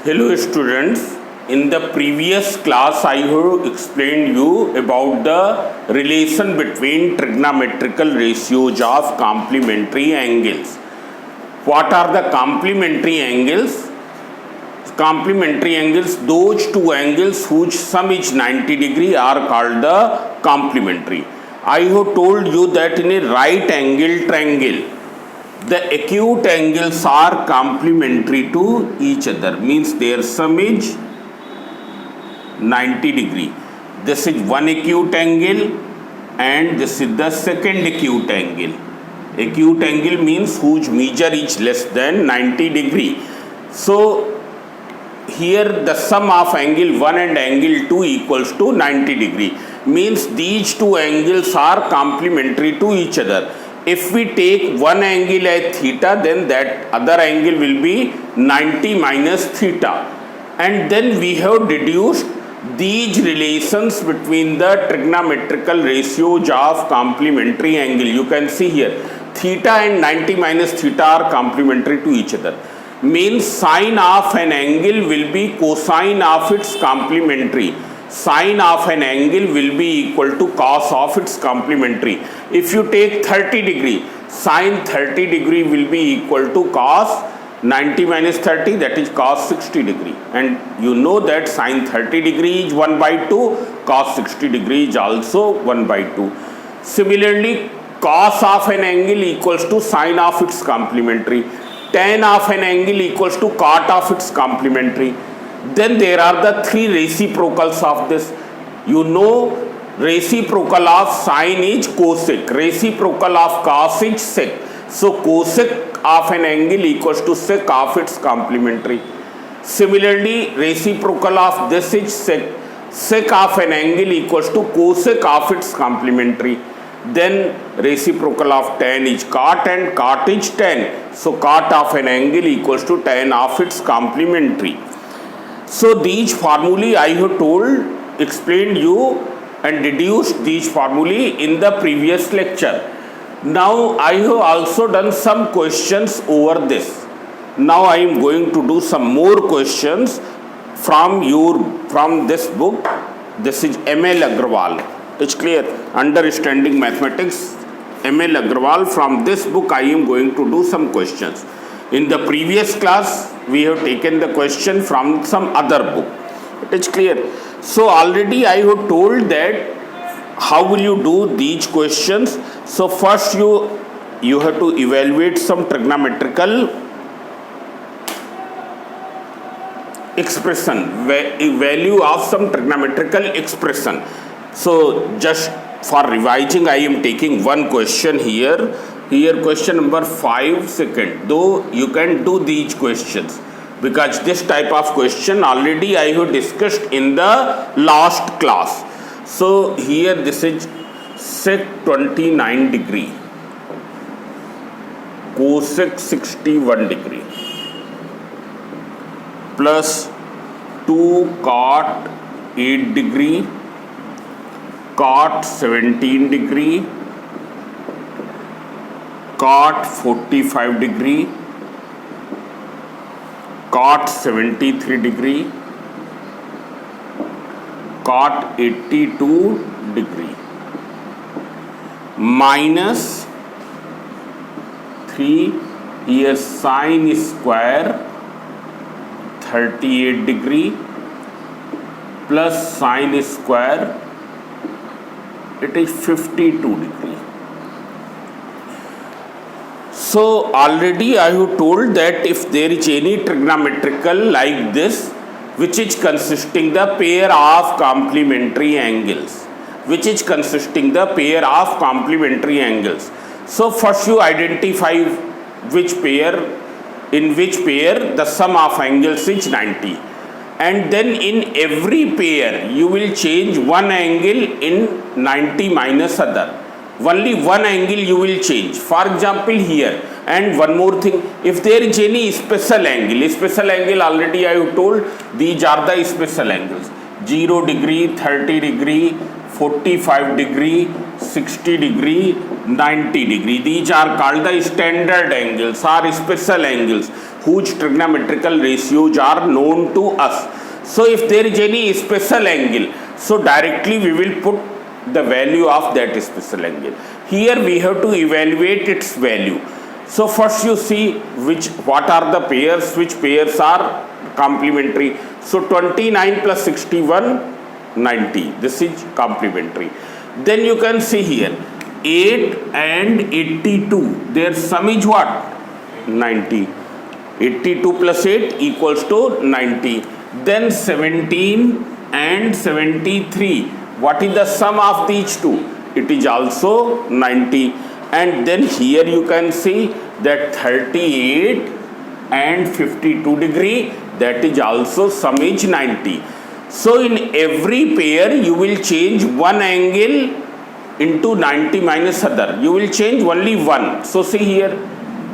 Hello students, in the previous class I have explained you about the relation between trigonometrical ratios of complementary angles. What are the complementary angles? Complementary angles, those two angles whose sum is 90 degree are called the complementary. I have told you that in a right angle triangle, the acute angles are complementary to each other, means their sum is 90 degree. This is one acute angle and this is the second acute angle. Acute angle means whose measure is less than 90 degree. So here the sum of angle 1 and angle 2 equals to 90 degree, means these two angles are complementary to each other. If we take one angle as theta, then that other angle will be 90 minus theta. And then we have deduced these relations between the trigonometrical ratios of complementary angle. You can see here, theta and 90 minus theta are complementary to each other. Means sine of an angle will be cosine of its complementary. Sine of an angle will be equal to cos of its complementary. If you take 30 degree, sine 30 degree will be equal to cos 90 minus 30, that is cos 60 degree. And you know that sine 30 degree is 1 by 2, cos 60 degree is also 1 by 2. Similarly, cos of an angle equals to sine of its complementary. Tan of an angle equals to cot of its complementary. Then there are the three reciprocals of this. You know, reciprocal of sine is cosec, reciprocal of cos is sec. So cosec of an angle equals to sec of its complementary. Similarly, reciprocal of this is sec. Sec of an angle equals to cosec of its complementary. Then reciprocal of tan is cot and cot is tan. So cot of an angle equals to tan of its complementary. So these formulae I have told, explained you and deduced these formulae in the previous lecture. Now I have also done some questions over this. Now I am going to do some more questions from this book. This is M.L. Agrawal. It's clear? Understanding Mathematics, M.L. Agrawal. From this book I am going to do some questions. In the previous class, we have taken the question from some other book. It is clear. So already I have told that how will you do these questions. So first you have to evaluate some trigonometrical expression, value of some trigonometrical expression. So just for revising, I am taking one question here. Here question number 5 second, though you can do these questions because this type of question already I have discussed in the last class. So here this is sec 29 degree, cosec 61 degree plus 2 cot 8 degree, cot 17 degree, cot 45 degree, cot 73 degree, cot 82 degree, minus 3 here sine square 38 degree plus sine square, it is 52 degree. So already I have told that if there is any trigonometrical like this, which is consisting the pair of complementary angles, So first you identify which pair, in which pair the sum of angles is 90. And then in every pair you will change one angle in 90 minus other. Only one angle you will change. For example here, and one more thing, if there is any special angle already I have told, these are the special angles. 0 degree, 30 degree, 45 degree, 60 degree, 90 degree. These are called the standard angles or special angles whose trigonometrical ratios are known to us. So if there is any special angle, so directly we will put the value of that special angle. Here we have to evaluate its value. So first you see what are the pairs, which pairs are complementary. So 29 plus 61, 90. This is complementary. Then you can see here 8 and 82. Their sum is what? 90. 82 plus 8 equals to 90. Then 17 and 73. What is the sum of these two? It is also 90. And then here you can see that 38 and 52 degree, that is also sum is 90. So in every pair you will change one angle into 90 minus other. You will change only one. So see here,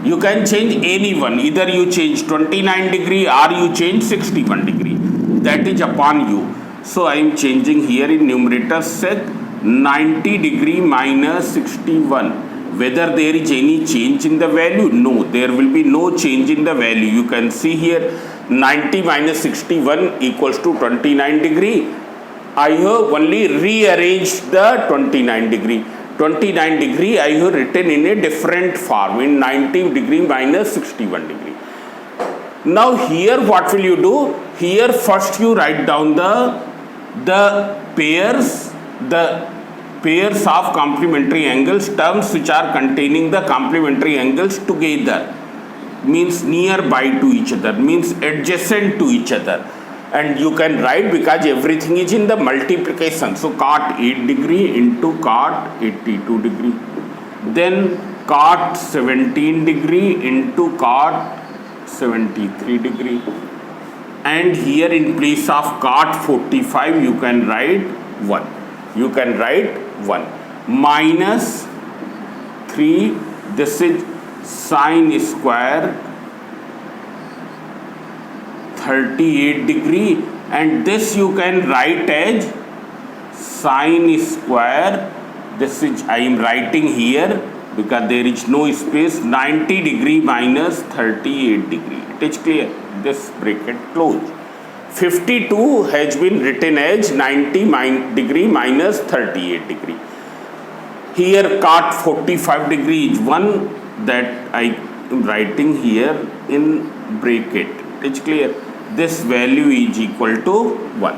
you can change any one. Either you change 29 degree or you change 61 degree. That is upon you. So I am changing here in numerator sec 90 degree minus 61. Whether there is any change in the value? No, there will be no change in the value. You can see here 90 minus 61 equals to 29 degree. I have only rearranged the 29 degree. 29 degree I have written in a different form in 90 degree minus 61 degree. Now here what will you do? Here first you write down the pairs of complementary angles, terms which are containing the complementary angles together, means nearby to each other, means adjacent to each other. And you can write because everything is in the multiplication. So cot 8 degree into cot 82 degree. Then cot 17 degree into cot 73 degree. And here in place of cot 45 you can write 1. You can write 1 minus 3. This is sine square 38 degree, and this you can write as sine square. This is I am writing here because there is no space, 90 degree minus 38 degree. It is clear. This bracket closed. 52 has been written as 90 degree minus 38 degree. Here cot 45 degree is 1 that I am writing here in bracket. It is clear. This value is equal to 1.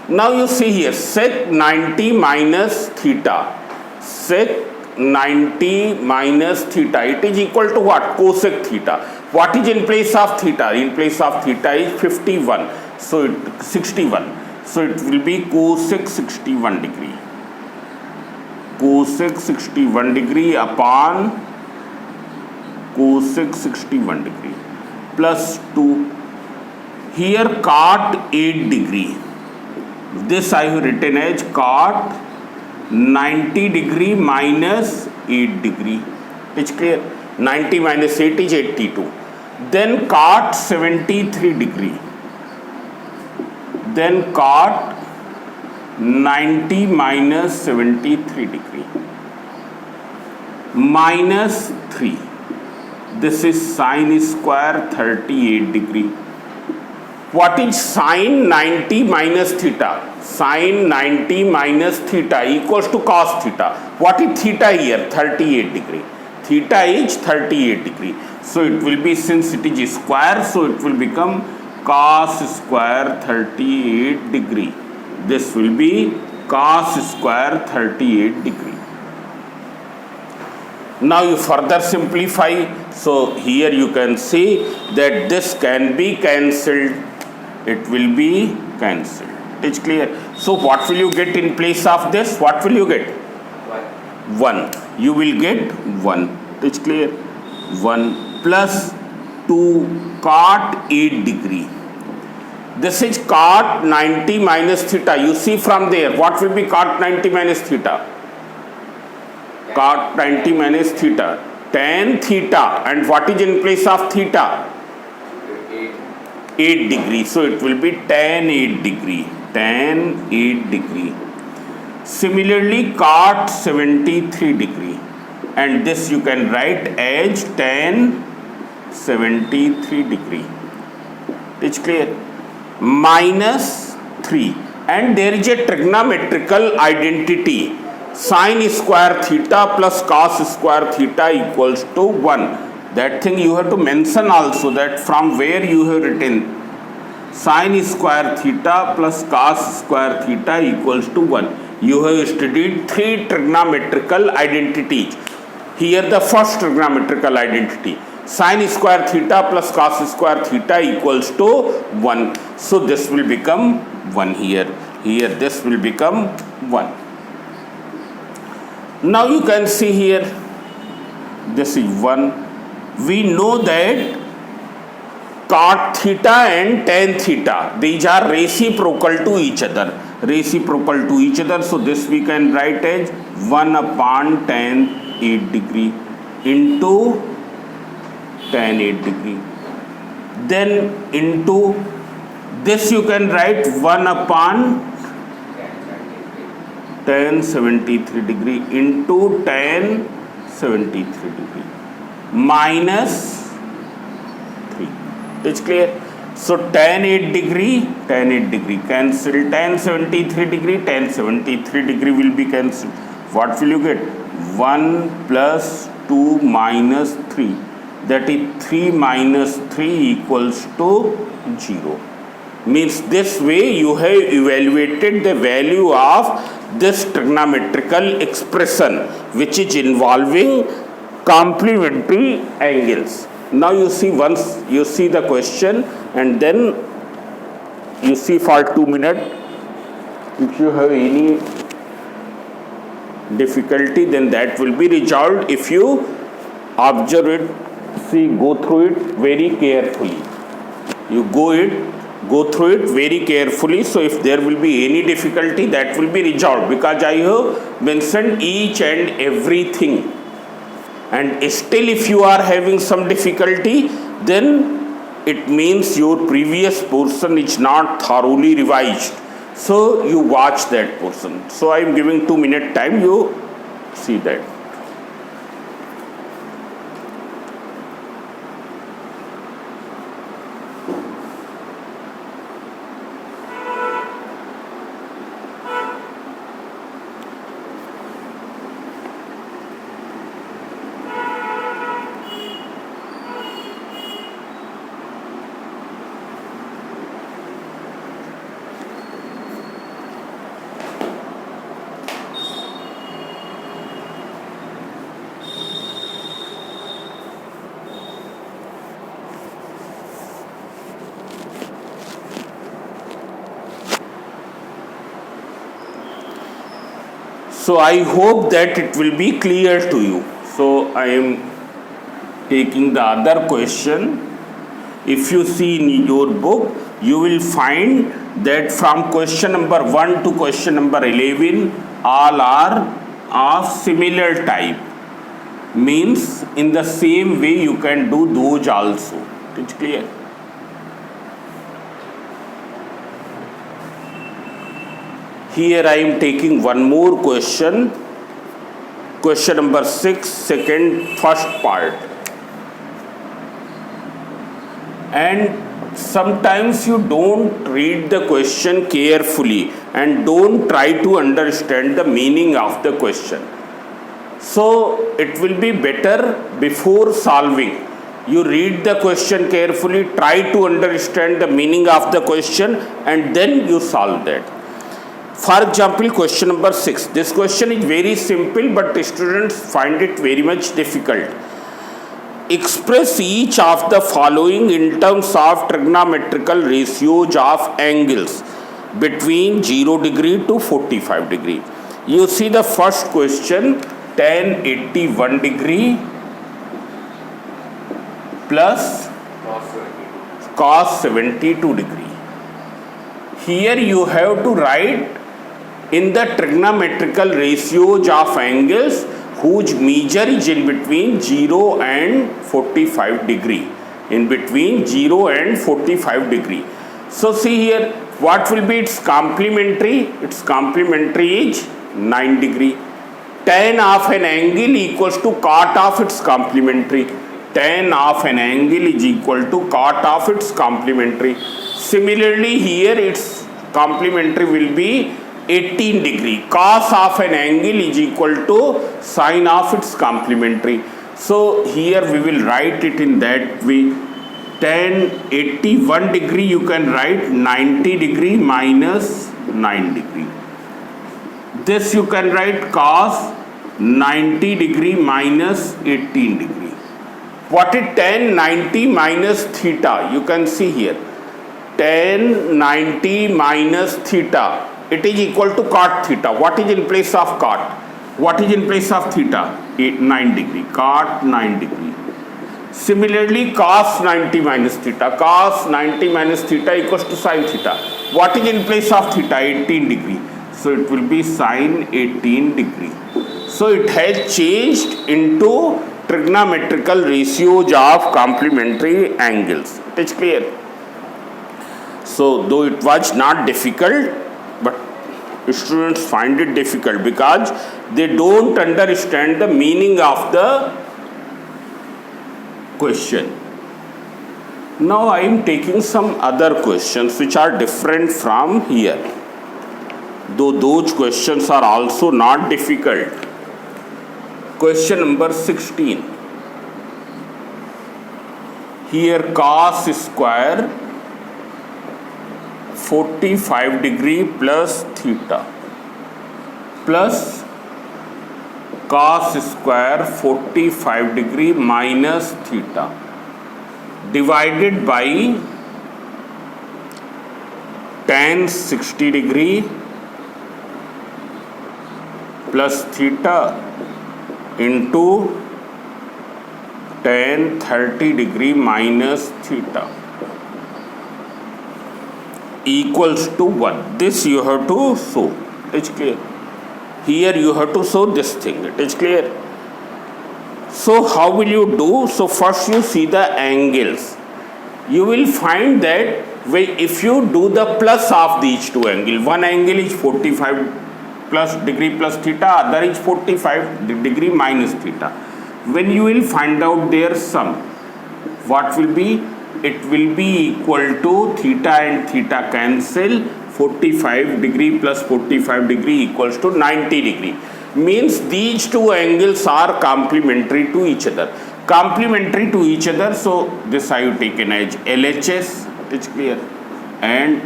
Now you see here sec 90 minus theta. Sec 90 minus theta. It is equal to what? Cosec theta. What is in place of theta? In place of theta is 51. So 61. So it will be cosec 61 degree. Cosec 61 degree upon cosec 61 degree plus 2. Here cot 8 degree. This I have written as cot 90 degree minus 8 degree. It's clear. 90 minus 8 is 82. Then cot 73 degree. Then cot 90 minus 73 degree. Minus 3. This is sine square 38 degree. What is sine 90 minus theta? Sine 90 minus theta equals to cos theta. What is theta here? 38 degree. Theta is 38 degree. So it will be, since it is square, so it will become cos square 38 degree. This will be cos square 38 degree. Now you further simplify. So here you can see that this can be cancelled. It will be cancelled. It's clear. So what will you get in place of this? What will you get? 1. You will get 1. It's clear. 1 plus 2 cot 8 degree. This is cot 90 minus theta. You see from there, what will be cot 90 minus theta? Cot 90 minus theta. Tan theta. And what is in place of theta? 8 degree. So it will be tan 8 degree. Tan 8 degree. Similarly, cot 73 degree, and this you can write as tan 73 degree. It's clear? Minus 3, and there is a trigonometrical identity, sin square theta plus cos square theta equals to 1. That thing you have to mention also, that from where you have written sin square theta plus cos square theta equals to 1. You have studied 3 trigonometrical identities. Here the first trigonometrical identity, sin square theta plus cos square theta equals to 1. So this will become 1 here. Here this will become 1. Now you can see here, this is 1. We know that cot theta and tan theta, these are reciprocal to each other. So this we can write as 1 upon tan 8 degree into tan 8 degree. Then into this you can write 1 upon tan 73 degree into tan 73 degree minus 3. It's clear? So tan 8 degree cancel, tan 73 degree will be cancelled. What will you get? 1 plus 2 minus 3, that is 3 minus 3 equals to 0. Means this way you have evaluated the value of this trigonometrical expression which is involving complementary angles. Now you see, once you see the question and then you see for 2 minutes. If you have any difficulty, then that will be resolved if you observe it, see, go through it very carefully. You go through it very carefully. So if there will be any difficulty, that will be resolved, because I have mentioned each and everything. And still if you are having some difficulty, then it means your previous portion is not thoroughly revised. So you watch that portion. So I am giving 2 minute time, you see that. So I hope that it will be clear to you. So I am taking the other question. If you see in your book, you will find that from question number 1 to question number 11, all are of similar type. Means in the same way you can do those also. It's clear? Here I am taking one more question. Question number 6, first part. And sometimes you don't read the question carefully and don't try to understand the meaning of the question. So it will be better before solving, you read the question carefully, try to understand the meaning of the question, and then you solve that. For example, question number 6. This question is very simple, but students find it very much difficult. Express each of the following in terms of trigonometrical ratios of angles between 0 degree to 45 degree. You see the first question, tan 81 degree plus cos 72 degree. Here you have to write in the trigonometrical ratios of angles whose measure is in between 0 and 45 degree. In between 0 and 45 degree. So see here, what will be its complementary? Its complementary is 9 degree. Tan of an angle equals to cot of its complementary. Tan of an angle is equal to cot of its complementary. Similarly, here its complementary will be 18 degree. Cos of an angle is equal to sine of its complementary. So here we will write it in that way. Tan 81 degree, you can write 90 degree minus 9 degree. This you can write cos 90 degree minus 18 degree. What is tan 90 minus theta? You can see here. Tan 90 minus theta, it is equal to cot theta. What is in place of cot? What is in place of theta? 9 degree. Cot 9 degree. Similarly, cos 90 minus theta. Cos 90 minus theta equals to sin theta. What is in place of theta? 18 degree. So it will be sin 18 degree. So it has changed into trigonometrical ratios of complementary angles. It is clear. So though it was not difficult, but students find it difficult because they don't understand the meaning of the question. Now I am taking some other questions which are different from here, though those questions are also not difficult. Question number 16. Here cos square 45 degree plus theta plus cos square 45 degree minus theta divided by tan 60 degree plus theta into tan 30 degree minus theta equals to 1. This you have to show. It's clear. Here you have to show this thing. It is clear. So how will you do? So first you see the angles. You will find that if you do the plus of these two angles, one angle is 45 plus degree plus theta, other is 45 degree minus theta. When you will find out their sum, what will be? It will be equal to theta and theta cancel. 45 degree plus 45 degree equals to 90 degree. Means these two angles are complementary to each other. Complementary to each other, so this I have taken as LHS. It's clear. And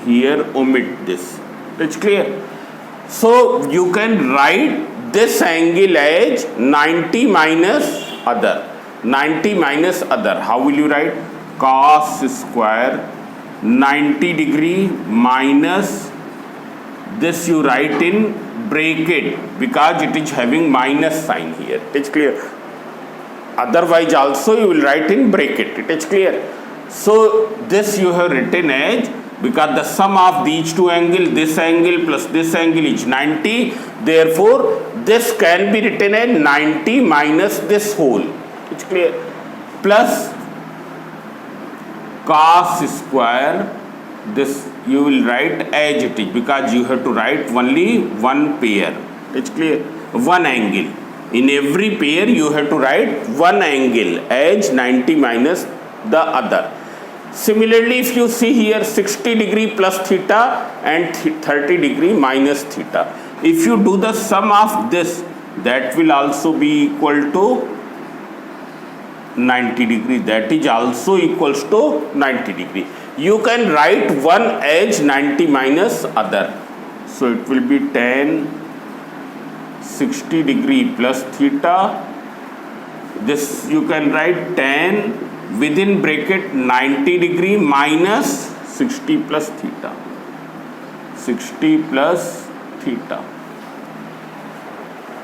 here omit this. It's clear. So you can write this angle as 90 minus other. 90 minus other. How will you write? Cos square 90 degree minus this you write in bracket because it is having minus sign here. It is clear. Otherwise also you will write in bracket. It is clear. So this you have written as, because the sum of these two angles, this angle plus this angle is 90. Therefore this can be written as 90 minus this whole. It's clear. Plus cos square, this you will write as it is because you have to write only one pair. It's clear. One angle. In every pair you have to write one angle as 90 minus the other. Similarly, if you see here 60 degree plus theta and 30 degree minus theta. If you do the sum of this, that will also be equal to 90 degree. That is also equals to 90 degree. You can write one as 90 minus other. So it will be tan 60 degree plus theta. This you can write tan within bracket 90 degree minus 60 plus theta. 60 plus theta.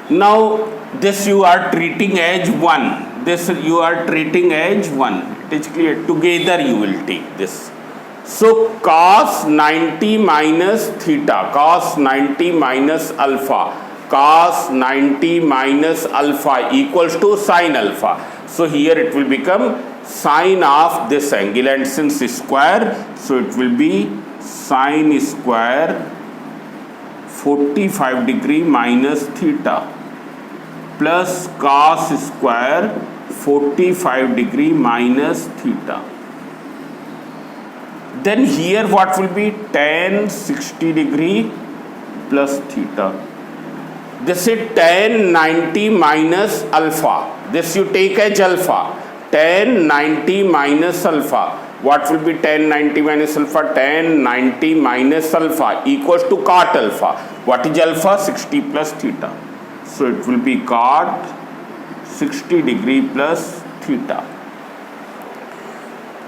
Now this you are treating as 1. This you are treating as 1. It is clear. Together you will take this. So cos 90 minus theta, cos 90 minus alpha, cos 90 minus alpha equals to sin alpha. So here it will become sine of this angle, and since square, so it will be sine square 45 degree minus theta plus cos square 45 degree minus theta. Then here what will be tan 60 degree plus theta. This is tan 90 minus alpha. This you take as alpha. Tan 90 minus alpha. What will be tan 90 minus alpha? Tan 90 minus alpha equals to cot alpha. What is alpha? 60 plus theta. So it will be cot 60 degree plus theta.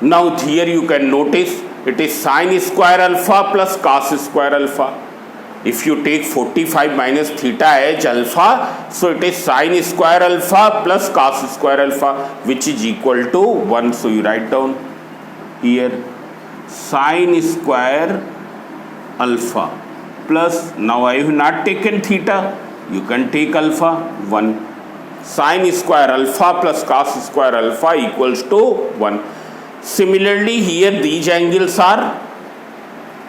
Now here you can notice it is sin square alpha plus cos square alpha. If you take 45 minus theta as alpha, so it is sin square alpha plus cos square alpha, which is equal to 1. So you write down here sin square alpha plus, now I have not taken theta, you can take alpha 1. Sin square alpha plus cos square alpha equals to 1. Similarly here these angles are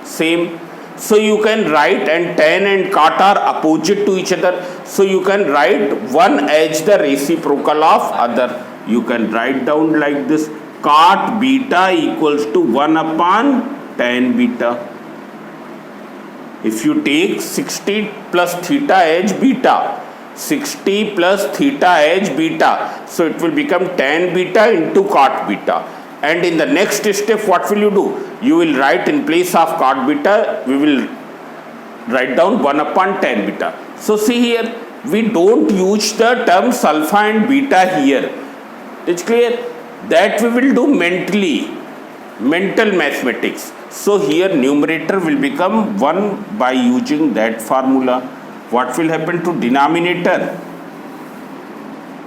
same. So you can write, and tan and cot are opposite to each other. So you can write one as the reciprocal of other. You can write down like this: cot beta equals to 1 upon tan beta. If you take 60 plus theta as beta, 60 plus theta as beta, so it will become tan beta into cot beta. And in the next step, what will you do? You will write in place of cot beta, we will write down 1 upon tan beta. So see here, we don't use the terms alpha and beta here. It's clear that we will do mentally, mental mathematics. So here numerator will become 1 by using that formula. What will happen to denominator?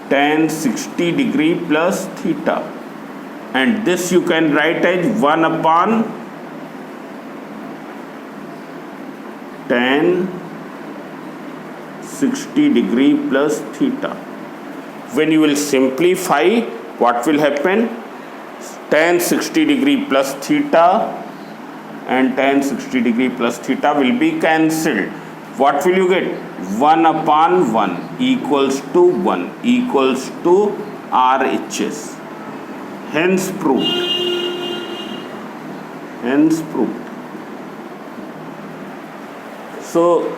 Tan 60 degree plus theta. And this you can write as 1 upon tan 60 degree plus theta. When you will simplify, what will happen? Tan 60 degree plus theta and tan 60 degree plus theta will be cancelled. What will you get? 1 upon 1 equals to 1 equals to RHS. Hence proved. Hence proved. So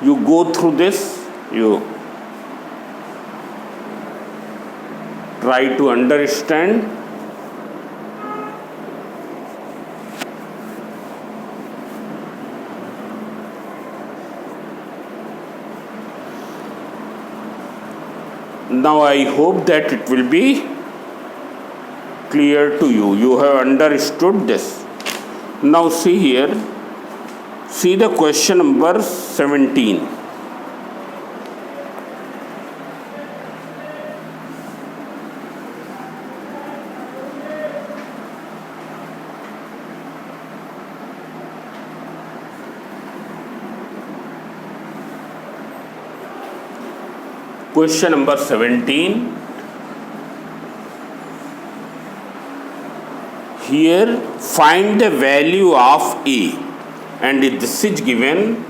you go through this, you try to understand. Now I hope that it will be clear to you. You have understood this. Now see here. See the question number 17. Question number 17. Here find the value of A, and this is given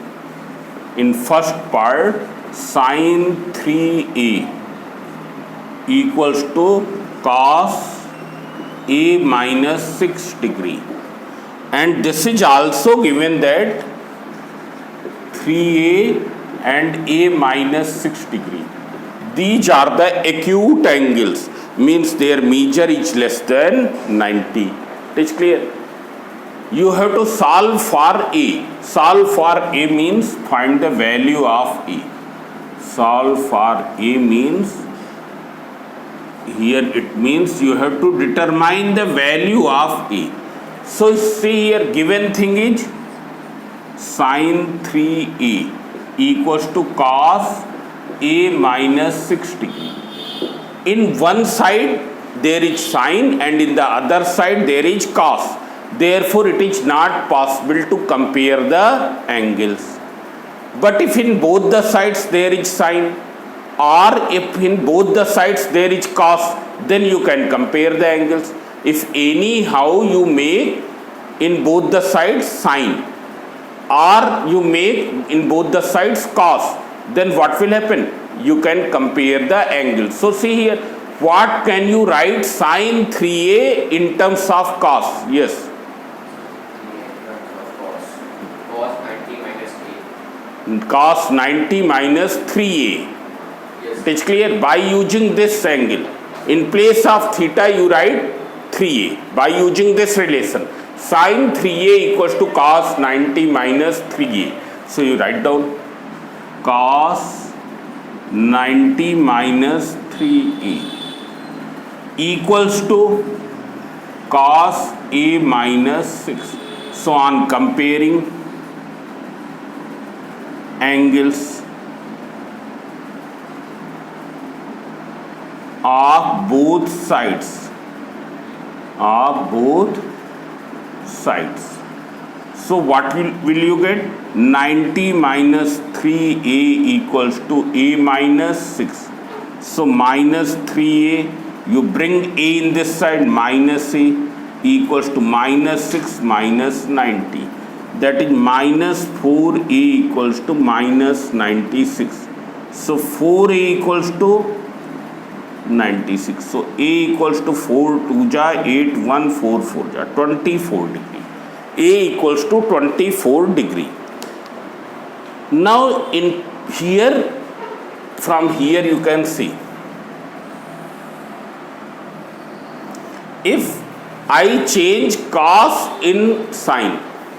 in first part sin 3A equals to cos A minus 6 degree, and this is also given that 3A and A minus 6 degree. These are the acute angles, means their measure is less than 90. It is clear. You have to solve for A. Solve for A means find the value of A. Solve for A means, here it means you have to determine the value of A. So see here, given thing is sin 3A equals to cos A minus 6 degree. In one side there is sin and in the other side there is cos. Therefore it is not possible to compare the angles. But if in both the sides there is sin, or if in both the sides there is cos, then you can compare the angles. If anyhow you make in both the sides sin, or you make in both the sides cos, then what will happen? You can compare the angle. So see here, what can you write sin 3a in terms of cos? Yes. Cos 90 minus 3a. It is clear. By using this angle, in place of theta you write 3a. By using this relation, sin 3a equals to cos 90 minus 3a. So you write down cos 90 minus 3a equals to cos a minus 6. So on comparing angles of both sides, so what will you get? 90 minus 3a equals to a minus 6. So minus 3a, you bring a in this side, minus a equals to minus 6 minus 90. That is minus 4a equals to minus 96. So 4a equals to 96. So a equals to 4 2 ja 8 1 4 4 ja 24 degree. A equals to 24 degree. Now in here, from here you can see, if I change cos in sine,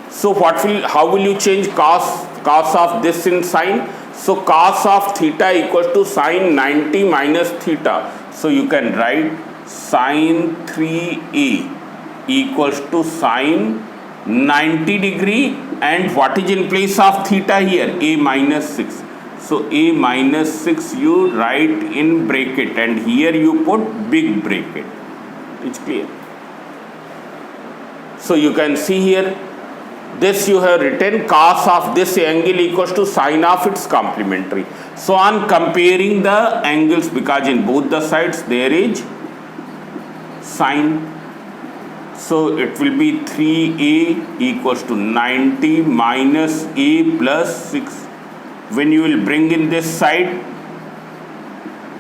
so how will you change cos of this in sine? So cos of theta equals to sine 90 minus theta. So you can write sine 3a equals to sine 90 degree, and what is in place of theta here? A minus 6. So a minus 6 you write in bracket, and here you put big bracket. It's clear. So you can see here, this you have written cos of this angle equals to sine of its complementary. So on comparing the angles, because in both the sides there is sine, so it will be 3a equals to 90 minus a plus 6. When you will bring in this side,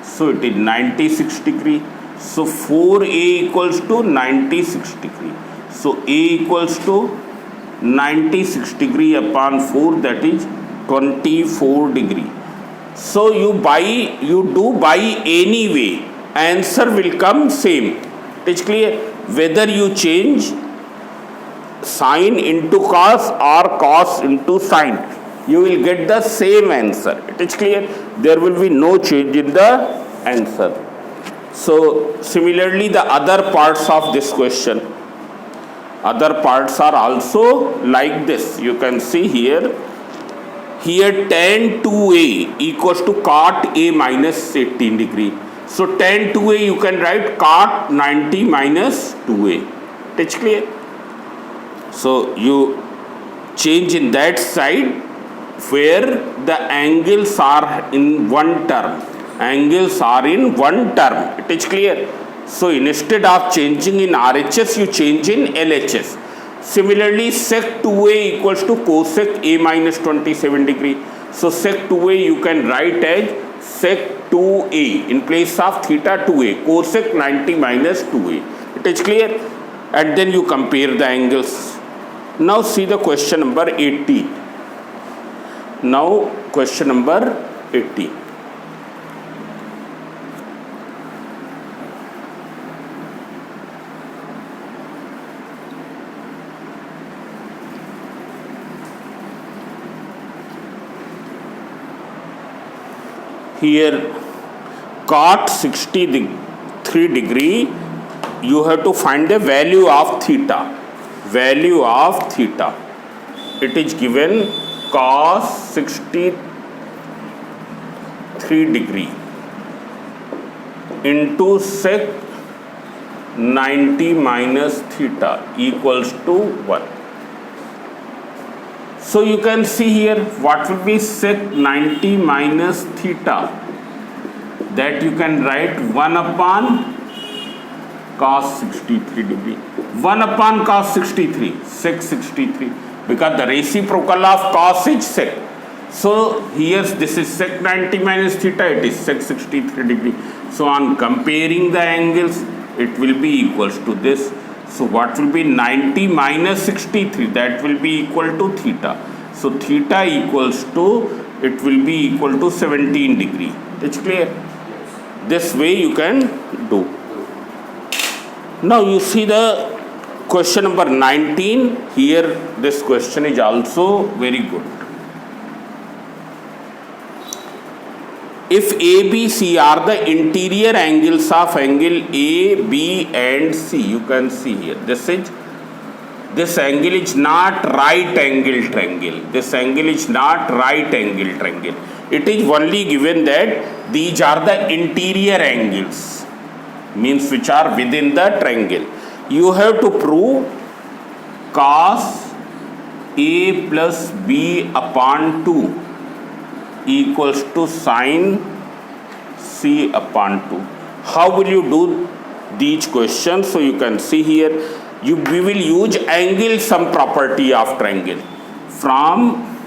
so it is 96 degree. So 4a equals to 96 degree. So a equals to 96 degree upon 4, that is 24 degree. So you do by any way, answer will come same. It is clear. Whether you change sine into cos or cos into sine, you will get the same answer. It is clear. There will be no change in the answer. So similarly, the other parts of this question, other parts are also like this. You can see here tan 2a equals to cot a minus 18 degree. So tan 2a you can write cot 90 minus 2a. It's clear. So you change in that side where the angles are in one term. Angles are in one term. It is clear. So instead of changing in RHS, you change in LHS. Similarly, sec 2a equals to cosec a minus 27 degree. So sec 2a you can write as sec 2a in place of theta 2a, cosec 90 minus 2a. It is clear. And then you compare the angles. Now see the question number 80. Now question number 80. Here cot 63 degree, you have to find the value of theta. Value of theta. It is given cos 63 degree into sec 90 minus theta equals to 1. So you can see here what will be sec 90 minus theta, that you can write 1 upon cos 63 degree. 1 upon cos 63, sec 63. because the reciprocal of cos is sec. So here this is sec 90 minus theta, it is sec 63 degree. So on comparing the angles, it will be equals to this. So what will be 90 minus 63? That will be equal to theta. So theta equals to, it will be equal to 17 degree. It's clear? This way you can do. Now you see the question number 19. Here this question is also very good. If A, B, C are the interior angles of angle A, B and C, you can see here, this angle is not right angle triangle. This angle is not right angle triangle. It is only given that these are the interior angles, means which are within the triangle. You have to prove cos A plus B upon 2 equals to sin C upon 2. How will you do these questions? So you can see here, we will use angle sum property of triangle. From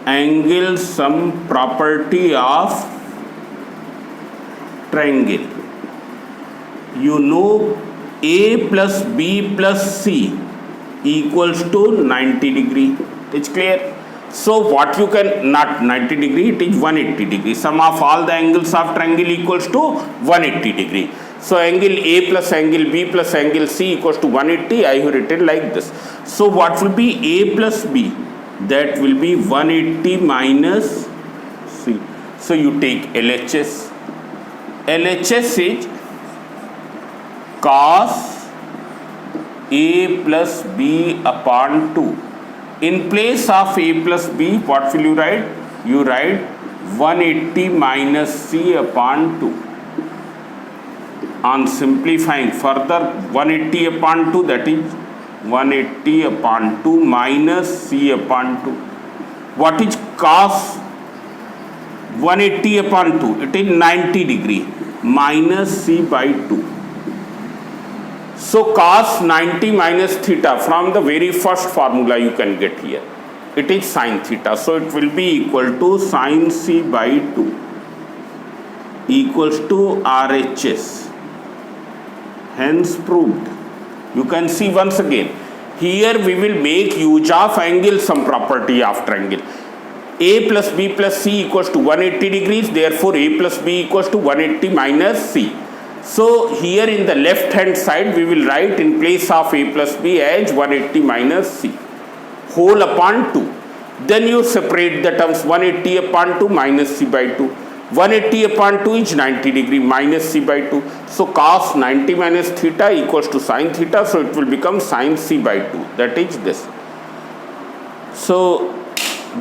angle sum property of triangle, you know A plus B plus C equals to 90 degree. It's clear? So what you can, not 90 degree, it is 180 degree. Sum of all the angles of triangle equals to 180 degree. So angle A plus angle B plus angle C equals to 180. I have written like this. So what will be A plus B? That will be 180 minus C. So you take LHS. LHS is cos A plus B upon 2. In place of A plus B, what will you write? You write 180 minus C upon 2. On simplifying further, 180 upon 2, that is 180 upon 2 minus C upon 2. What is cos 180 upon 2? It is 90 degree minus C by 2. So cos 90 minus theta, from the very first formula you can get here, it is sin theta. So it will be equal to sin C by 2 equals to RHS. Hence proved. You can see once again, here we will make use of angle sum property of triangle. A plus B plus C equals to 180 degrees, therefore A plus B equals to 180 minus C. So here in the left hand side we will write in place of A plus B as 180 minus C whole upon 2. Then you separate the terms, 180 upon 2 minus C by 2. 180 upon 2 is 90 degree minus C by 2. So cos 90 minus theta equals to sin theta. So it will become sin C by 2. That is this. So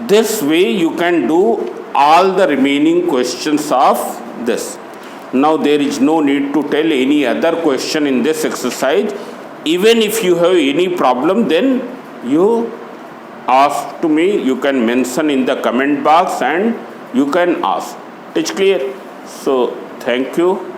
this way you can do all the remaining questions of this. Now there is no need to tell any other question in this exercise. Even if you have any problem, then you ask to me, you can mention in the comment box and you can ask. It's clear? So thank you.